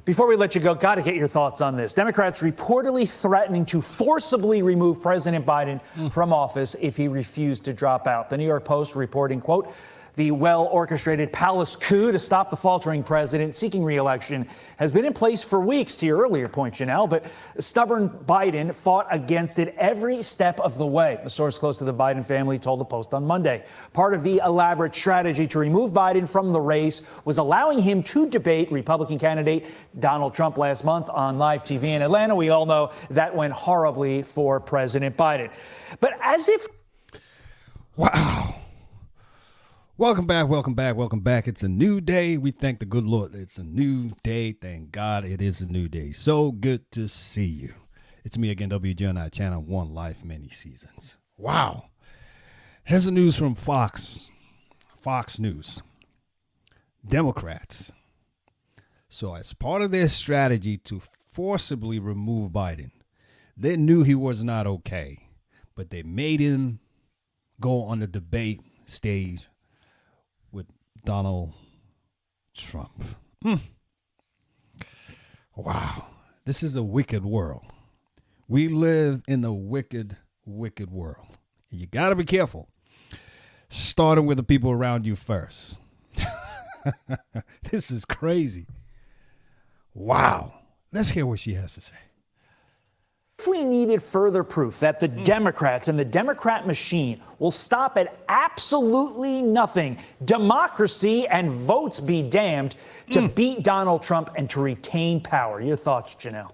Before we let you go, got to get your thoughts on this. Democrats reportedly threatening to forcibly remove President Biden from office if he refused to drop out. The New York Post reporting, quote, the well-orchestrated palace coup to stop the faltering president seeking re-election has been in place for weeks, to your earlier point, Janelle, but stubborn Biden fought against it every step of the way. A source close to the Biden family told the Post on Monday. Part of the elaborate strategy to remove Biden from the race was allowing him to debate Republican candidate Donald Trump last month on live TV in Atlanta. We all know that went horribly for President Biden. But as if... Wow. Welcome back. It's a new day. We thank the good Lord. It's a new day. Thank God it is a new day. So good to see you. It's me again, WGNI Channel 1 Life Many Seasons. Wow. Here's the news from Fox News. Democrats. So as part of their strategy to forcibly remove Biden, they knew he was not okay, but they made him go on the debate stage with Donald Trump. Wow. This is a wicked world. We live in a wicked, wicked world. You got to be careful. Starting with the people around you first. This is crazy. Wow. Let's hear what she has to say. If we needed further proof that the Democrats and the Democrat machine will stop at absolutely nothing, democracy and votes be damned, to beat Donald Trump and to retain power. Your thoughts, Janelle?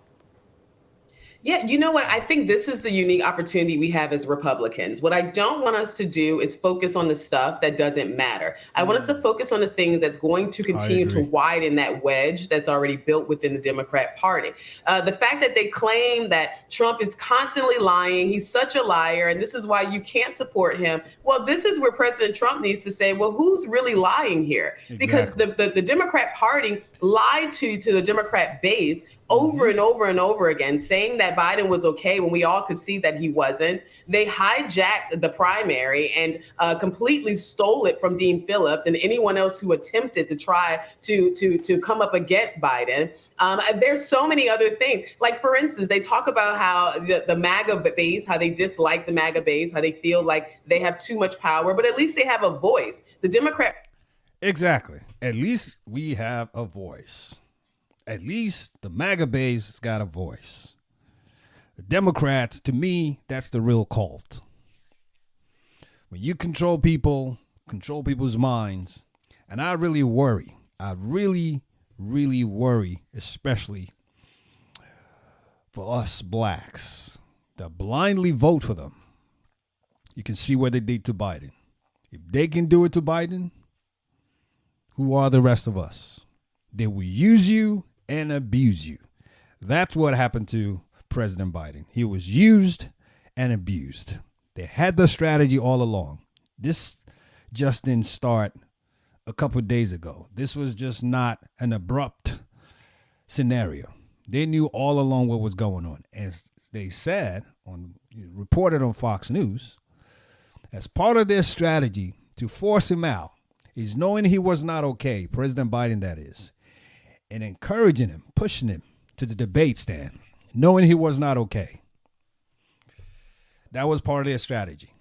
Yeah, you know what? I think this is the unique opportunity we have as Republicans. What I don't want us to do is focus on the stuff that doesn't matter. I want us to focus on the things that's going to continue to widen that wedge that's already built within the Democrat Party. The fact that they claim that Trump is constantly lying, he's such a liar, and this is why you can't support him. Well, this is where President Trump needs to say, well, who's really lying here? Exactly. Because the Democrat Party lied to the Democrat base over and over and over again, saying that Biden was okay when we all could see that he wasn't. They hijacked the primary and completely stole it from Dean Phillips and anyone else who attempted to try to come up against Biden. There's so many other things. Like, for instance, they talk about how the MAGA base, how they dislike the MAGA base, how they feel like they have too much power, but at least they have a voice. The Democrat. Exactly. At least we have a voice. At least the MAGA base has got a voice. The Democrats, to me, that's the real cult. When you control people, control people's minds, and I really worry. I really, really worry, especially for us blacks that blindly vote for them. You can see what they did to Biden. If they can do it to Biden, who are the rest of us? They will use you and abuse you. That's what happened to President Biden. He was used and abused. They had the strategy all along. This just didn't start a couple of days ago. This was just not an abrupt scenario. They knew all along what was going on. As they said, reported on Fox News, as part of their strategy to force him out, is knowing he was not okay, President Biden that is, and encouraging him, pushing him to the debate stand, knowing he was not okay. That was part of their strategy.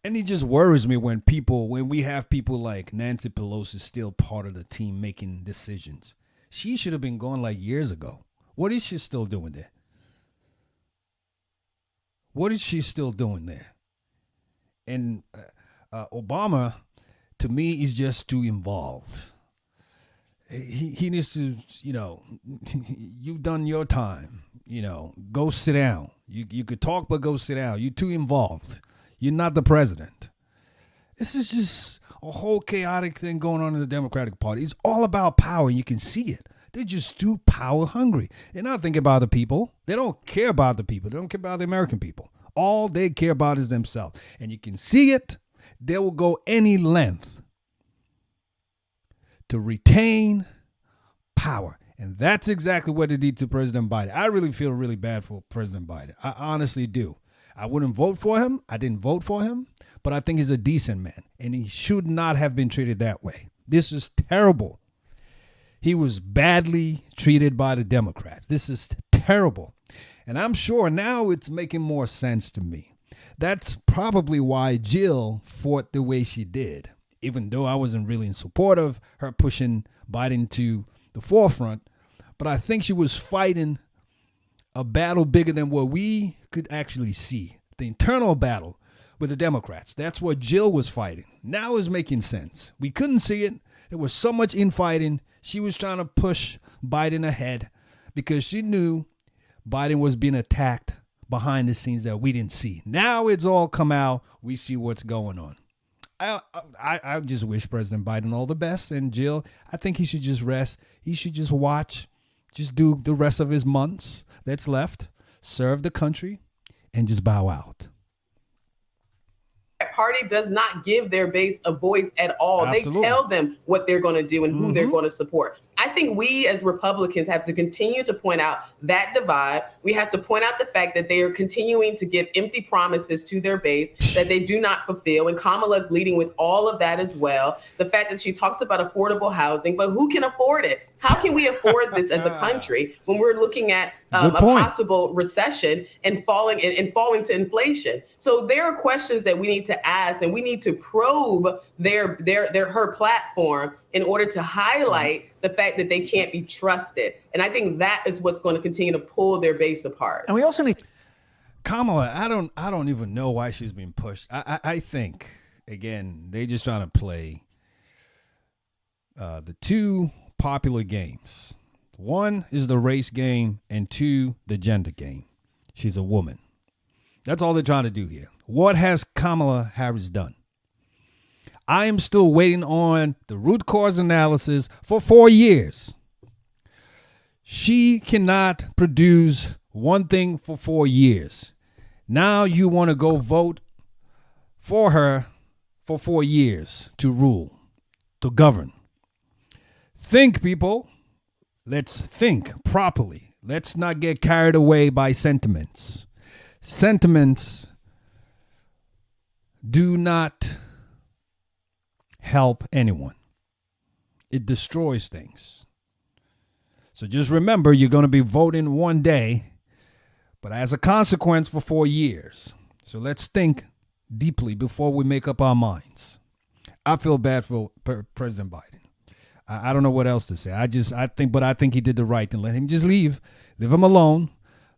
And it just worries me when we have people like Nancy Pelosi still part of the team making decisions. She should have been gone like years ago. What is she still doing there? What is she still doing there? And Obama, to me, is just too involved. He needs to, you've done your time, go sit down. You could talk, but go sit down. You're too involved. You're not the president. This is just a whole chaotic thing going on in the Democratic Party. It's all about power, and you can see it. They're just too power hungry. They're not thinking about the people. They don't care about the people. They don't care about the American people. All they care about is themselves. And you can see it. They will go any length to retain power. And that's exactly what they did to President Biden. I really feel really bad for President Biden. I honestly do. I wouldn't vote for him. I didn't vote for him, but I think he's a decent man, and he should not have been treated that way. This is terrible. He was badly treated by the Democrats. This is terrible. And I'm sure now it's making more sense to me. That's probably why Jill fought the way she did, even though I wasn't really in support of her pushing Biden to the forefront. But I think she was fighting a battle bigger than what we could actually see. The internal battle with the Democrats. That's what Jill was fighting. Now it's making sense. We couldn't see it. There was so much infighting. She was trying to push Biden ahead because she knew Biden was being attacked behind the scenes that we didn't see. Now it's all come out. We see what's going on. I just wish President Biden all the best. And Jill, I think he should just rest. He should just watch, just do the rest of his months that's left, serve the country, and just bow out. Party does not give their base a voice at all. Absolutely. They tell them what they're going to do and who they're going to support. I think we as Republicans have to continue to point out that divide. We have to point out the fact that they are continuing to give empty promises to their base that they do not fulfill. And Kamala's leading with all of that as well. The fact that she talks about affordable housing, but who can afford it? How can we afford this as a country when we're looking at a possible recession and falling to inflation? So there are questions that we need to ask, and we need to probe her platform in order to highlight the fact that they can't be trusted. And I think that is what's going to continue to pull their base apart. And we also need Kamala. I don't even know why she's being pushed. I think again they just trying to play the two popular games. One is the race game, and two, the gender game. She's a woman. That's all they're trying to do here. What has Kamala Harris done? I am still waiting on the root cause analysis for 4 years. She cannot produce one thing for 4 years. Now you want to go vote for her for 4 years to rule, to govern. Think, people. Let's think properly. Let's not get carried away by sentiments. Sentiments do not help anyone. It destroys things. So just remember, you're going to be voting one day, but as a consequence for 4 years. So let's think deeply before we make up our minds. I feel bad for President Biden. I don't know what else to say. I think he did the right thing. Let him just leave him alone.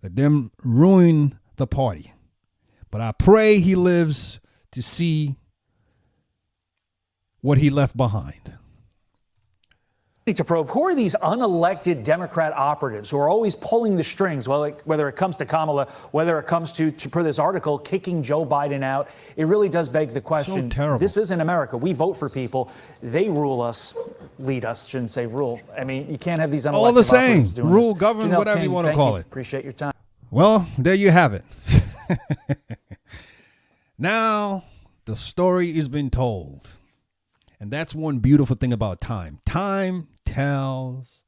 Let them ruin the party. But I pray he lives to see what he left behind. to probe who are these unelected Democrat operatives who are always pulling the strings, whether it comes to Kamala, whether it comes to per this article, kicking Joe Biden out. It really does beg the question. So terrible. This isn't America. We vote for people. They rule us, lead us, shouldn't say rule. I mean, you can't have these unelected all the same. operatives doing Rule, this. govern, Janelle whatever King, you want to thank call you. it. Appreciate your time. Well, there you have it. Now the story has been told. And that's one beautiful thing about time. Time tells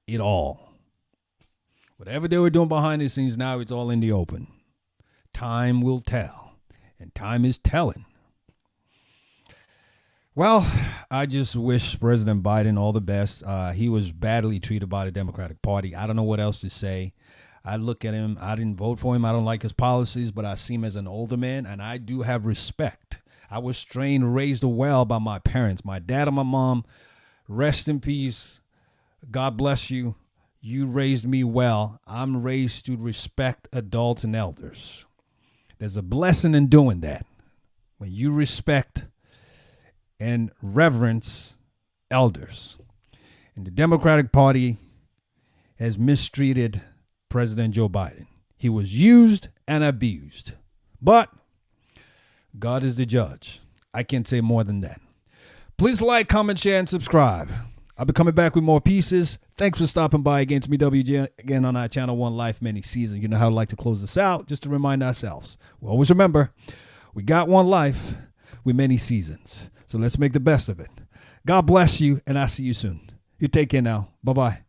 it all. Whatever they were doing behind the scenes, now it's all in the open. Time will tell. And time is telling. Well, I just wish President Biden all the best. He was badly treated by the Democratic Party. I don't know what else to say. I look at him. I didn't vote for him. I don't like his policies, but I see him as an older man, and I do have respect. I was trained, raised well by my parents, my dad and my mom. Rest in peace. God bless you. You raised me well. I'm raised to respect adults and elders. There's a blessing in doing that. When you respect and reverence elders. And the Democratic Party has mistreated President Joe Biden. He was used and abused. But God is the judge. I can't say more than that. Please like, comment, share, and subscribe. I'll be coming back with more pieces. Thanks for stopping by against me, WG, again on our channel, One Life, Many Seasons. You know how I like to close this out, just to remind ourselves. We always remember, we got one life with many seasons. So let's make the best of it. God bless you, and I'll see you soon. You take care now. Bye-bye.